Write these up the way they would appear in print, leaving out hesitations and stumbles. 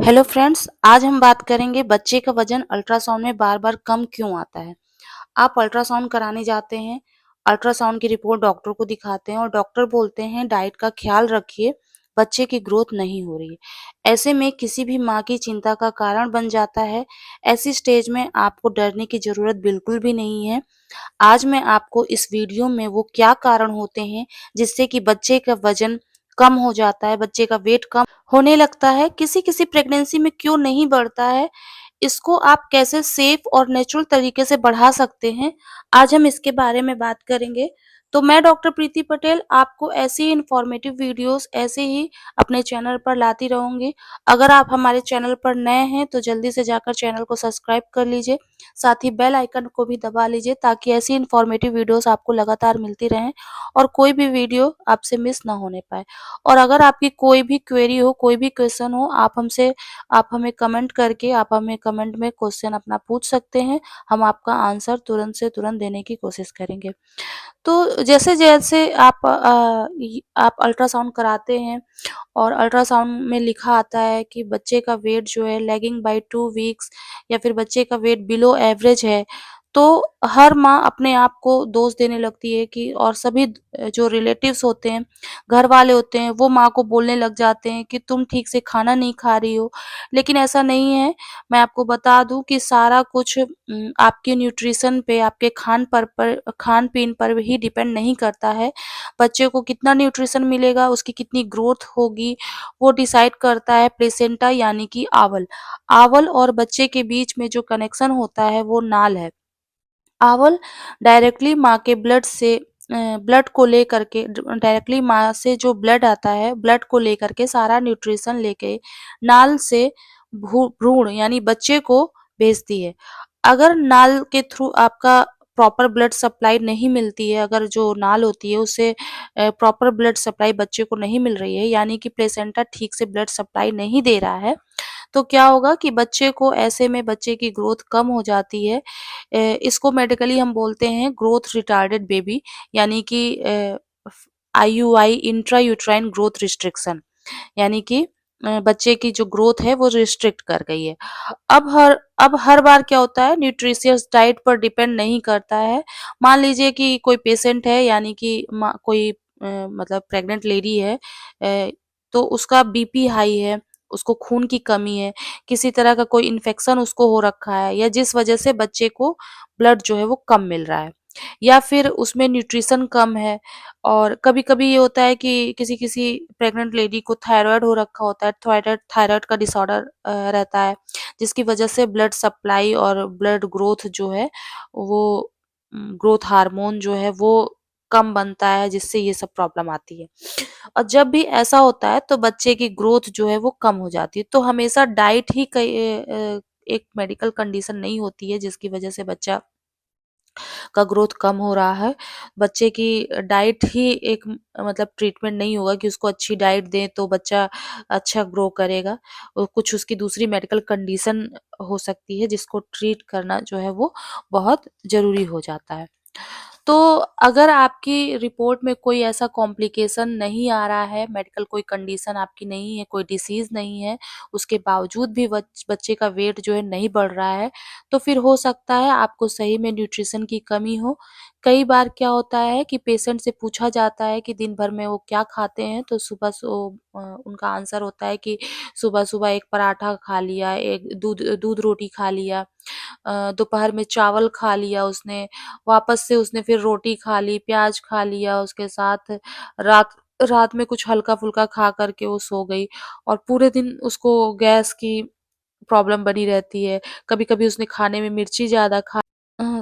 Hello friends, आज हम बात करेंगे बच्चे का वजन अल्ट्रासाउंड में बार-बार कम क्यों आता है। आप अल्ट्रासाउंड कराने जाते हैं, अल्ट्रासाउंड की रिपोर्ट डॉक्टर को दिखाते हैं और डॉक्टर बोलते हैं डाइट का ख्याल रखिए, बच्चे की ग्रोथ नहीं हो रही है। ऐसे में किसी भी माँ की चिंता का कारण बन जाता है। ऐसी स्टेज में आपको डरने की ज़रूरत बिल्कुल भी नहीं है। आज मैं आपको इस वीडियो में वो क्या कारण होते हैं जिससे कि बच्चे का वजन कम हो जाता है, बच्चे का वेट कम होने लगता है, किसी-किसी प्रेगनेंसी में क्यों नहीं बढ़ता है, इसको आप कैसे सेफ और नेचुरल तरीके से बढ़ा सकते हैं, आज हम इसके बारे में बात करेंगे। तो मैं डॉक्टर प्रीति पटेल आपको ऐसे ही इन्फॉर्मेटिव वीडियोज़ ऐसे ही अपने चैनल पर लाती रहूँगी। अगर आप हमारे चैनल पर नए हैं तो जल्दी से जाकर चैनल को सब्सक्राइब कर लीजिए, साथ ही बेल आइकन को भी दबा लीजिए ताकि ऐसी इन्फॉर्मेटिव वीडियोज़ आपको लगातार मिलती रहें और कोई भी वीडियो आपसे मिस ना होने पाए। और अगर आपकी कोई भी क्वेरी हो, कोई भी क्वेश्चन हो, आप हमें कमेंट करके आप हमें कमेंट में क्वेश्चन अपना पूछ सकते हैं। हम आपका आंसर तुरंत से तुरंत देने की कोशिश करेंगे। तो जैसे-जैसे आप अल्ट्रासाउंड कराते हैं और अल्ट्रासाउंड में लिखा आता है कि बच्चे का वेट जो है लैगिंग बाय 2 वीक्स या फिर बच्चे का वेट बिलो एवरेज है, तो हर माँ अपने आप को दोष देने लगती है कि और सभी जो रिलेटिव्स होते हैं, घर वाले होते हैं, वो माँ को बोलने लग जाते हैं कि तुम ठीक से खाना नहीं खा रही हो। लेकिन ऐसा नहीं है, मैं आपको बता दूँ कि सारा कुछ आपके न्यूट्रिशन पे, आपके खान-पीन पर ही डिपेंड नहीं करता है। बच्चे को कितना न्यूट्रिशन मिलेगा, उसकी कितनी ग्रोथ होगी, वो डिसाइड करता है प्लेसेंटा यानी कि आंवल। आंवल और बच्चे के बीच में जो कनेक्शन होता है वो नाल है। आंवल डायरेक्टली माँ के ब्लड को लेकर के डायरेक्टली माँ से जो ब्लड आता है, ब्लड को लेकर के सारा न्यूट्रिशन लेके नाल से भ्रूण यानी बच्चे को भेजती है। अगर नाल के थ्रू आपका प्रॉपर ब्लड सप्लाई नहीं मिलती है, अगर जो नाल होती है उससे प्रॉपर ब्लड सप्लाई बच्चे को नहीं मिल रही है, यानी कि प्लेसेंटा ठीक से ब्लड सप्लाई नहीं दे रहा है, तो क्या होगा कि बच्चे को ऐसे में बच्चे की ग्रोथ कम हो जाती है। इसको मेडिकली हम बोलते हैं ग्रोथ रिटार्डेड बेबी यानी कि IUI intra uterine growth restriction यानी कि बच्चे की जो ग्रोथ है वो रिस्ट्रिक्ट कर गई है। अब हर बार क्या होता है न्यूट्रिशियस डाइट पर डिपेंड नहीं करता है। मान लीजिए कि कोई पेशेंट है यानी कि कोई मतलब प्रेग्नेंट लेडी है तो उसका बीपी हाई है, उसको खून की कमी है, किसी तरह का कोई इन्फेक्शन उसको हो रखा है या जिस वजह से बच्चे को ब्लड जो है वो कम मिल रहा है या फिर उसमें न्यूट्रिशन कम है और कभी-कभी ये होता है कि किसी-किसी प्रेग्नेंट लेडी को थायराइड हो रखा होता है, थायराइड थायराइड का डिसऑर्डर रहता है, जिसकी वजह से ब्लड सप्लाई और ब्लड ग्रोथ जो है वो ग्रोथ हार्मोन जो है वो कम बनता है जिससे ये सब प्रॉब्लम आती है। और जब भी ऐसा होता है तो बच्चे की ग्रोथ जो है वो कम हो जाती है। तो हमेशा डाइट ही एक मेडिकल कंडीशन नहीं होती है जिसकी वजह से बच्चा का ग्रोथ कम हो रहा है। बच्चे की डाइट ही एक मतलब ट्रीटमेंट नहीं होगा कि उसको अच्छी डाइट दें तो बच्चा अच्छा ग्रो करेगा। कुछ उसकी दूसरी मेडिकल कंडीशन हो सकती है जिसको ट्रीट करना जो है वो बहुत ज़रूरी हो जाता है। तो अगर आपकी रिपोर्ट में कोई ऐसा कॉम्प्लिकेशन नहीं आ रहा है, मेडिकल कोई कंडीशन आपकी नहीं है, कोई डिसीज़ नहीं है, उसके बावजूद भी बच्चे का वेट जो है नहीं बढ़ रहा है, तो फिर हो सकता है आपको सही में न्यूट्रिशन की कमी हो। कई बार क्या होता है कि पेशेंट से पूछा जाता है कि दिन भर में वो क्या खाते हैं, तो उनका आंसर होता है कि सुबह-सुबह एक पराठा खा लिया, एक दूध दूध रोटी खा लिया, दोपहर में चावल खा लिया उसने, वापस से उसने फिर रोटी खा ली, प्याज खा लिया, उसके साथ रात रात में कुछ हल्का-फुल्का खा कर के वो सो गई और पूरे दिन उसको गैस की प्रॉब्लम बनी रहती है। कभी-कभी उसने खाने में मिर्ची ज़्यादा अ,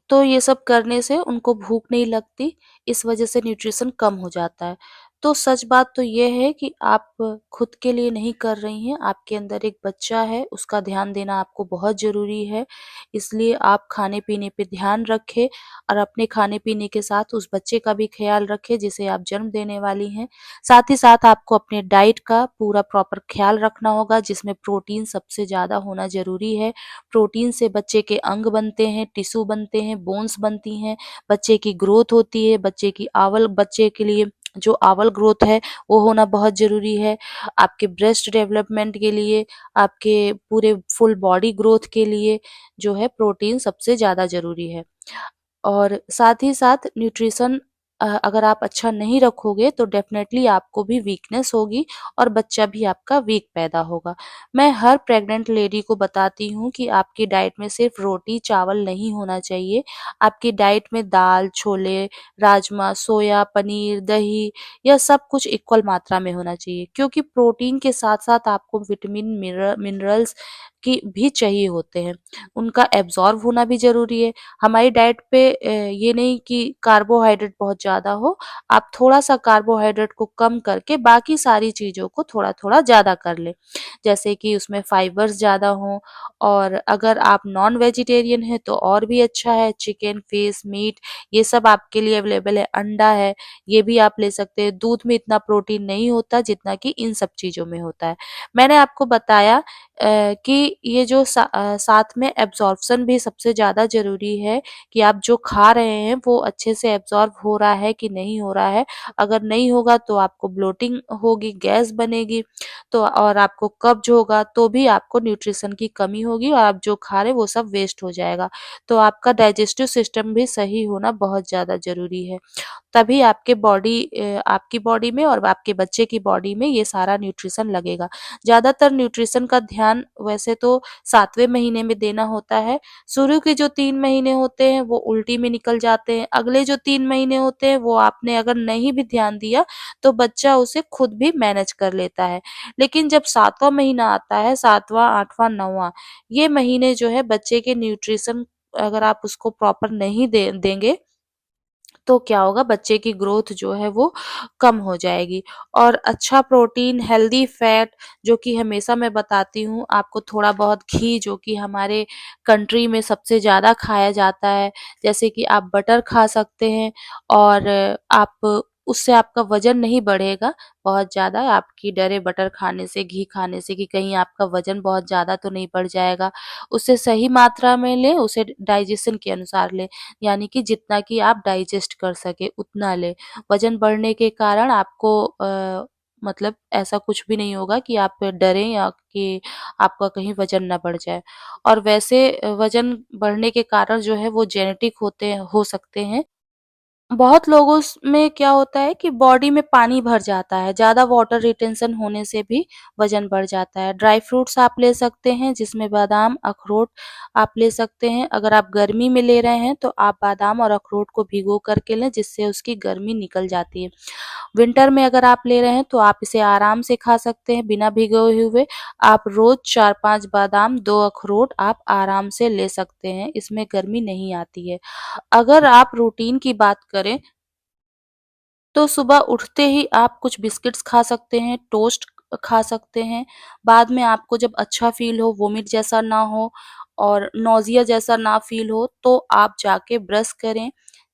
तो ये सब करने से उनको भूख नहीं लगती, इस वजह से न्यूट्रिशन कम हो जाता है। तो सच बात तो ये है कि आप खुद के लिए नहीं कर रही हैं, आपके अंदर एक बच्चा है, उसका ध्यान देना आपको बहुत ज़रूरी है। इसलिए आप खाने-पीने पे ध्यान रखें और अपने खाने-पीने के साथ उस बच्चे का भी ख़्याल रखें जिसे आप जन्म देने वाली हैं। साथ ही साथ आपको अपने डाइट का पूरा प्रॉपर ख़्याल रखना होगा जिसमें प्रोटीन सबसे ज़्यादा होना ज़रूरी है। प्रोटीन से बच्चे के अंग बनते हैं, टिश्यू बनते हैं, बोन्स बनती हैं, बच्चे की ग्रोथ होती है, बच्चे के लिए जो आंवल ग्रोथ है वो होना बहुत ज़रूरी है। आपके ब्रेस्ट डेवलपमेंट के लिए, आपके पूरे फुल बॉडी ग्रोथ के लिए जो है प्रोटीन सबसे ज़्यादा ज़रूरी है। और साथ ही साथ न्यूट्रिशन अगर आप अच्छा नहीं रखोगे तो डेफ़िनेटली आपको भी वीकनेस होगी और बच्चा भी आपका वीक पैदा होगा। मैं हर प्रेग्नेंट लेडी को बताती हूँ कि आपकी डाइट में सिर्फ़ रोटी, चावल नहीं होना चाहिए। आपकी डाइट में दाल, छोले, राजमा, सोया, पनीर, दही यह सब कुछ इक्वल मात्रा में होना चाहिए क्योंकि प्रोटीन के साथ-साथ आपको विटामिन, मिनरल्स की भी चाहिए होते हैं। उनका एब्ज़ॉर्ब होना भी ज़रूरी है। हमारी डाइट पे ये नहीं कि कार्बोहाइड्रेट बहुत ज़्यादा हो, आप थोड़ा-सा कार्बोहाइड्रेट को कम करके बाकी सारी चीज़ों को थोड़ा-थोड़ा ज़्यादा कर लें। जैसे कि उसमें फाइबर्स ज़्यादा हों और अगर आप नॉन वेजिटेरियन हैं तो और भी अच्छा है, चिकन, फिश, मीट ये सब आपके लिए अवेलेबल है, अंडा है, ये भी आप ले सकते हैं। दूध में इतना प्रोटीन नहीं होता जितना कि इन सब चीज़ों में होता है। मैंने आपको बताया कि ये जो साथ में एब्ज़ॉर्प्शन भी सबसे ज़्यादा ज़रूरी है कि आप जो खा रहे हैं वो अच्छे से एब्ज़ॉर्ब हो रहा है कि नहीं हो रहा है। अगर नहीं होगा तो आपको ब्लोटिंग होगी, गैस बनेगी तो और आपको कब्ज़ होगा तो भी आपको न्यूट्रिशन की कमी होगी और आप जो खा रहे हैं वो सब वेस्ट हो जाएगा। तो आपका डाइजेस्टिव सिस्टम भी सही होना बहुत ज़्यादा ज़रूरी है। तभी आपकी बॉडी में और आपके बच्चे की बॉडी में ये सारा न्यूट्रिशन लगेगा। ज़्यादातर न्यूट्रिशन का ध्यान वैसे तो 7वें महीने में देना होता है। शुरू के जो 3 महीने होते हैं वो उल्टी में निकल जाते हैं। अगले जो 3 महीने होते हैं वो आपने अगर नहीं भी ध्यान दिया तो बच्चा उसे खुद भी मैनेज कर लेता है। लेकिन जब 7वाँ महीना आता है 7वाँ, 8वाँ, 9वाँ ये महीने जो है बच्चे के न्यूट्रिशन अगर आप उसको प्रॉपर नहीं देंगे तो क्या होगा बच्चे की ग्रोथ जो है वो कम हो जाएगी और अच्छा प्रोटीन, हेल्दी फैट जो कि हमेशा मैं बताती हूँ आपको थोड़ा बहुत घी जो कि हमारे कंट्री में सबसे ज़्यादा खाया जाता है, जैसे कि आप बटर खा सकते हैं और आप उससे आपका वज़न नहीं बढ़ेगा बहुत ज़्यादा, आपकी डरे बटर खाने से, घी खाने से कि कहीं आपका वज़न बहुत ज़्यादा तो नहीं बढ़ जाएगा। उसे सही मात्रा में लें, उसे डाइजेशन के अनुसार लें। यानी कि जितना कि आप डाइजेस्ट कर सकें उतना लें। वज़न बढ़ने के कारण आपको मतलब ऐसा कुछ भी नहीं होगा कि आप डरें या कि आपका कहीं वज़न ना बढ़ जाए। और वैसे वज़न बढ़ने के कारण जो है वो जेनेटिक हो सकते हैं। बहुत लोगों में क्या होता है कि बॉडी में पानी भर जाता है, ज़्यादा वाटर रिटेंशन होने से भी वज़न बढ़ जाता है। ड्राई फ्रूट्स आप ले सकते हैं जिसमें बादाम, अखरोट आप ले सकते हैं। अगर आप गर्मी में ले रहे हैं तो आप बादाम और अखरोट को भिगो कर के लें जिससे उसकी गर्मी निकल जाती है। विंटर में अगर आप ले रहे हैं तो आप इसे आराम से खा सकते हैं बिना भिगोए हुए। आप रोज़ 4-5 बादाम, 2 अखरोट आप आराम से ले सकते हैं, इसमें गर्मी नहीं आती है। अगर आप रूटीन की बात करें तो सुबह उठते ही आप कुछ बिस्किट्स खा सकते हैं, टोस्ट खा सकते हैं। बाद में आपको जब अच्छा फ़ील हो, वॉमिट जैसा ना हो और नॉज़िया जैसा ना फ़ील हो, तो आप जाके ब्रश करें।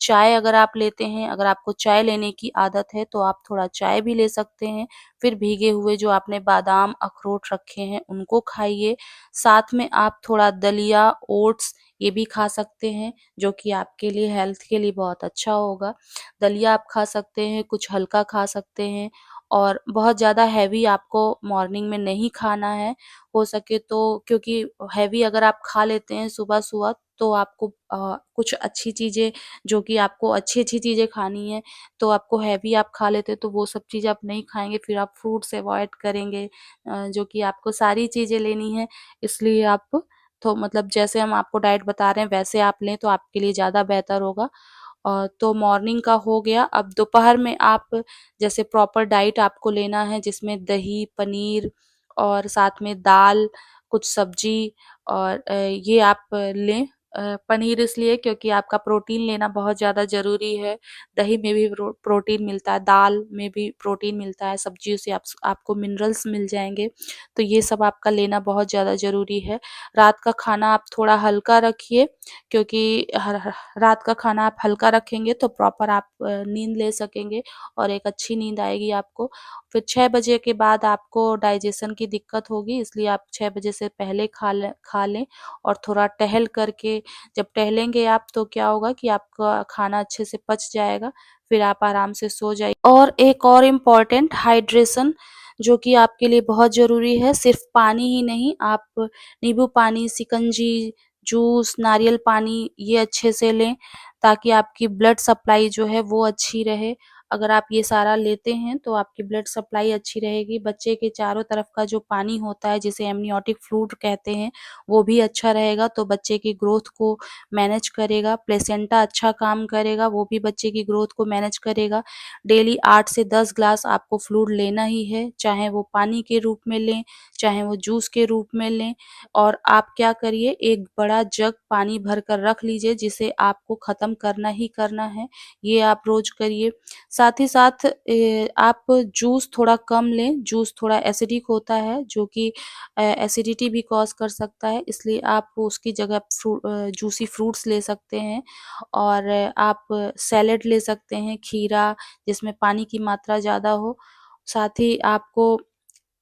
चाय अगर आप लेते हैं, अगर आपको चाय लेने की आदत है, तो आप थोड़ा चाय भी ले सकते हैं। फिर भीगे हुए जो आपने बादाम, अखरोट रखे हैं, उनको खाइए। साथ में आप थोड़ा दलिया, ओट्स ये भी खा सकते हैं, जो कि आपके लिए हेल्थ के लिए बहुत अच्छा होगा। दलिया आप खा सकते हैं, कुछ हल्का खा सकते हैं और बहुत ज़्यादा हेवी आपको मॉर्निंग में नहीं खाना है। हो सके तो क्योंकि हेवी अगर आप खा लेते हैं सुबह-सुबह तो आपको कुछ अच्छी चीज़ें जो कि आपको अच्छी-अच्छी चीज़ें खानी है, तो आपको हेवी आप खा लेते हैं तो वो सब चीज़ें आप नहीं खाएँगे, फिर आप फ्रूट्स अवॉइड करेंगे जो कि आपको सारी चीज़ें लेनी है। इसलिए आप तो मतलब जैसे हम आपको डाइट बता रहे हैं वैसे आप लें तो आपके लिए ज़्यादा बेहतर होगा। तो मॉर्निंग का हो गया, अब दोपहर में आप जैसे प्रॉपर डाइट आपको लेना है जिसमें दही, पनीर और साथ में दाल, कुछ सब्ज़ी और ये आप लें। पनीर इसलिए क्योंकि आपका प्रोटीन लेना बहुत ज़्यादा ज़रूरी है। दही में भी प्रोटीन मिलता है, दाल में भी प्रोटीन मिलता है, सब्जियों से आपको मिनरल्स मिल जाएँगे। तो ये सब आपका लेना बहुत ज़्यादा ज़रूरी है। रात का खाना आप थोड़ा हल्का रखिए क्योंकि हर ह रात का खाना आप हल्का रखेंगे तो प्रॉपर आप नींद ले सकेंगे और एक अच्छी नींद आएगी आपको फिर 6 बजे के बाद आपको डाइजेशन की दिक्कत होगी, इसलिए आप 6 बजे से पहले खा लें और थोड़ा टहल करके जब टहलेंगे आप तो क्या होगा कि आपका खाना अच्छे से पच जाएगा, फिर आप आराम से सो जाइए। और एक और इम्पोर्टेंट हाइड्रेशन जो कि आपके लिए बहुत ज़रूरी है, सिर्फ़ पानी ही नहीं, आप नींबू पानी, शिकंजी, जूस, नारियल पानी ये अच्छे से लें, ताकि आपकी ब्लड सप्लाई जो है वो अच्छी रहे। अगर आप ये सारा लेते हैं तो आपकी ब्लड सप्लाई अच्छी रहेगी, बच्चे के चारों तरफ का जो पानी होता है जिसे एमनियोटिक फ्लूइड कहते हैं, वो भी अच्छा रहेगा तो बच्चे की ग्रोथ को मैनेज करेगा। प्लेसेंटा अच्छा काम करेगा, वो भी बच्चे की ग्रोथ को मैनेज करेगा। डेली 8 से 10 ग्लास आपको फ्लूइड लेना ही है, चाहे वो पानी के रूप में लें, चाहे वो जूस के रूप में लें। और आप क्या करिए, एक बड़ा जग पानी भर कर रख लीजिए जिसे आपको ख़त्म करना ही करना है, ये आप रोज़ करिए। साथ ही साथ आप जूस थोड़ा कम लें, जूस थोड़ा एसिडिक होता है जो कि एसिडिटी भी कॉज़ कर सकता है, इसलिए आप उसकी जगह जूसी फ्रूट्स ले सकते हैं। और आप सैलेड ले सकते हैं, खीरा जिसमें पानी की मात्रा ज़्यादा हो। साथ ही आपको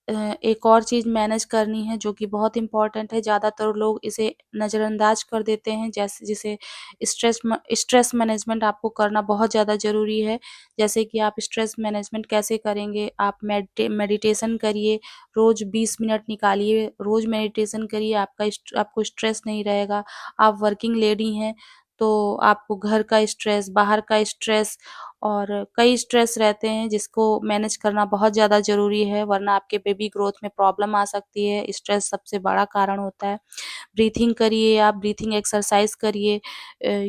एक और चीज़ मैनेज करनी है जो कि बहुत इम्पोर्टेंट है, ज़्यादातर लोग इसे नज़रअंदाज कर देते हैं, जैसे जिसे स्ट्रेस मैनेजमेंट आपको करना बहुत ज़्यादा ज़रूरी है। जैसे कि आप स्ट्रेस मैनेजमेंट कैसे करेंगे, आप मेडिटेशन करिए, रोज़ 20 मिनट निकालिए, रोज़ मेडिटेशन करिए, आपको स्ट्रेस नहीं रहेगा। आप वर्किंग लेडी हैं, तो आपको घर का स्ट्रेस, बाहर का स्ट्रेस और कई स्ट्रेस रहते हैं जिसको मैनेज करना बहुत ज़्यादा ज़रूरी है, वरना आपके बेबी ग्रोथ में प्रॉब्लम आ सकती है। स्ट्रेस सबसे बड़ा कारण होता है। ब्रीथिंग करिए, आप ब्रीथिंग एक्सरसाइज़ करिए,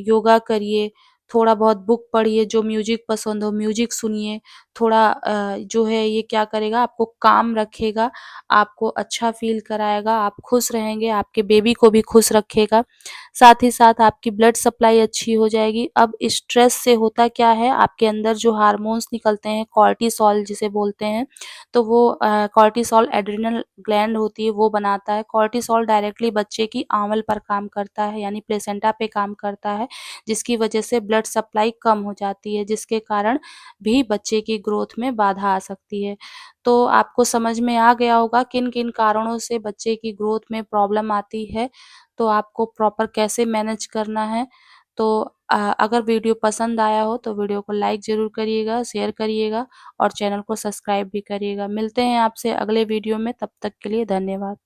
योगा करिए, थोड़ा बहुत बुक पढ़िए, जो म्यूज़िक पसंद हो म्यूज़िक सुनिए। थोड़ा जो है ये क्या करेगा, आपको काम रखेगा, आपको अच्छा फ़ील कराएगा, आप खुश रहेंगे, आपके बेबी को भी खुश रखेगा। साथ ही साथ आपकी ब्लड सप्लाई अच्छी हो जाएगी। अब स्ट्रेस से होता क्या है, आपके अंदर जो हार्मोन्स निकलते हैं, कॉर्टिसोल जिसे बोलते हैं, तो वो कॉर्टिसोल एड्रिनल ग्लैंड होती है, वो बनाता है। कॉर्टिसोल डायरेक्टली बच्चे की आंवल पर काम करता है, यानी प्लेसेंटा पे काम करता है, जिसकी वजह से ब्लड सप्लाई कम हो जाती है, जिसके कारण भी बच्चे की ग्रोथ में बाधा आ सकती है। तो आपको समझ में आ गया होगा किन-किन कारणों से बच्चे की ग्रोथ में प्रॉब्लम आती है, तो आपको प्रॉपर कैसे मैनेज करना है। तो अगर वीडियो पसंद आया हो तो वीडियो को लाइक ज़रूर करिएगा, शेयर करिएगा और चैनल को सब्सक्राइब भी करिएगा। मिलते हैं आपसे अगले वीडियो में, तब तक के लिए धन्यवाद।